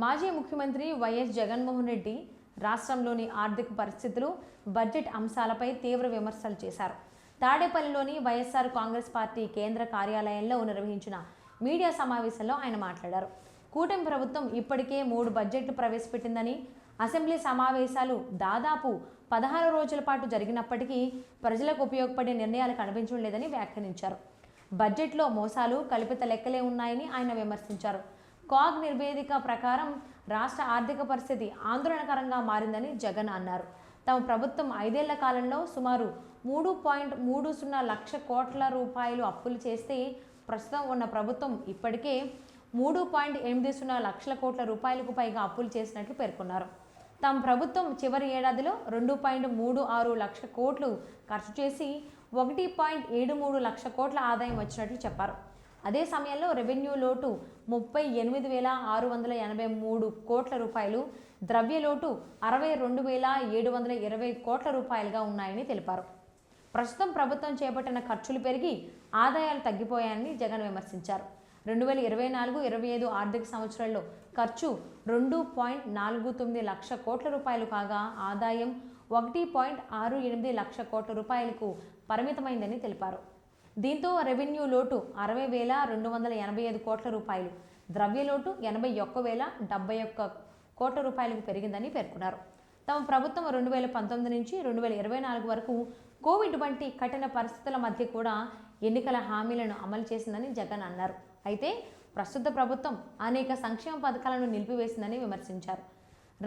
మాజీ ముఖ్యమంత్రి వైఎస్ జగన్మోహన్ రెడ్డి రాష్ట్రంలోని ఆర్థిక పరిస్థితులు, బడ్జెట్ అంశాలపై తీవ్ర విమర్శలు చేశారు. తాడేపల్లిలోని వైఎస్ఆర్ కాంగ్రెస్ పార్టీ కేంద్ర కార్యాలయంలో నిర్వహించిన మీడియా సమావేశంలో ఆయన మాట్లాడారు. కూటమి ప్రభుత్వం ఇప్పటికే 3 బడ్జెట్లు ప్రవేశపెట్టిందని, అసెంబ్లీ సమావేశాలు దాదాపు 16 రోజుల పాటు జరిగినప్పటికీ ప్రజలకు ఉపయోగపడే నిర్ణయాలు కనిపించడం లేదని వ్యాఖ్యానించారు. బడ్జెట్లో మోసాలు, కల్పిత లెక్కలే ఉన్నాయని ఆయన విమర్శించారు. కాగ్ నివేదిక ప్రకారం రాష్ట్ర ఆర్థిక పరిస్థితి ఆందోళనకరంగా మారిందని జగన్ అన్నారు. తమ ప్రభుత్వం 5 ఏళ్ల కాలంలో సుమారు 3.30 లక్షల కోట్ల రూపాయలు అప్పులు చేస్తే ప్రస్తుతం ఉన్న ప్రభుత్వం ఇప్పటికే 3.80 లక్షల కోట్ల రూపాయలకు పైగా అప్పులు చేసినట్లు పేర్కొన్నారు. తమ ప్రభుత్వం చివరి ఏడాదిలో 2.36 లక్షల కోట్లు ఖర్చు చేసి 1.73 లక్షల కోట్ల ఆదాయం వచ్చినట్లు చెప్పారు. అదే సమయంలో రెవెన్యూ లోటు 38,683 కోట్ల రూపాయలు, ద్రవ్య లోటు 62,720 కోట్ల రూపాయలుగా ఉన్నాయని తెలిపారు. ప్రస్తుతం ప్రభుత్వం చేపట్టిన ఖర్చులు పెరిగి ఆదాయాలు తగ్గిపోయాయని జగన్ విమర్శించారు. 2024-25 ఆర్థిక సంవత్సరంలో ఖర్చు 2.49 లక్షల కోట్ల రూపాయలు కాగా ఆదాయం 1.68 లక్షల కోట్ల రూపాయలకు పరిమితమైందని తెలిపారు. దీంతో రెవెన్యూ లోటు 60,285 కోట్ల రూపాయలు, ద్రవ్య లోటు 81,071 కోట్ల రూపాయలకు పెరిగిందని పేర్కొన్నారు. తమ ప్రభుత్వం 2019 నుంచి 2024 వరకు కోవిడ్ వంటి కఠిన పరిస్థితుల మధ్య కూడా ఎన్నికల హామీలను అమలు చేసిందని జగన్ అన్నారు. అయితే ప్రస్తుత ప్రభుత్వం అనేక సంక్షేమ పథకాలను నిలిపివేసిందని విమర్శించారు.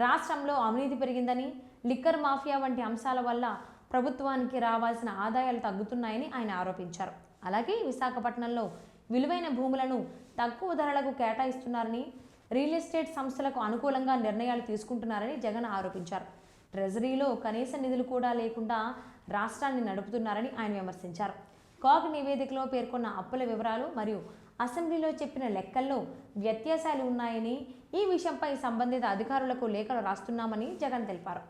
రాష్ట్రంలో అవినీతి పెరిగిందని, లిక్కర్ మాఫియా వంటి అంశాల వల్ల ప్రభుత్వానికి రావాల్సిన ఆదాయాలు తగ్గుతున్నాయని ఆయన ఆరోపించారు. అలాగే విశాఖపట్నంలో విలువైన భూములను తక్కువ ధరలకు కేటాయిస్తున్నారని, రియల్ ఎస్టేట్ సంస్థలకు అనుకూలంగా నిర్ణయాలు తీసుకుంటున్నారని జగన్ ఆరోపించారు. ట్రెజరీలో కనీస నిధులు కూడా లేకుండా రాష్ట్రాన్ని నడుపుతున్నారని ఆయన విమర్శించారు. కాగ్ నివేదికలో పేర్కొన్న అప్పుల వివరాలు మరియు అసెంబ్లీలో చెప్పిన లెక్కల్లో వ్యత్యాసాలు ఉన్నాయని, ఈ విషయంపై సంబంధిత అధికారులకు లేఖలు రాస్తున్నామని జగన్ తెలిపారు.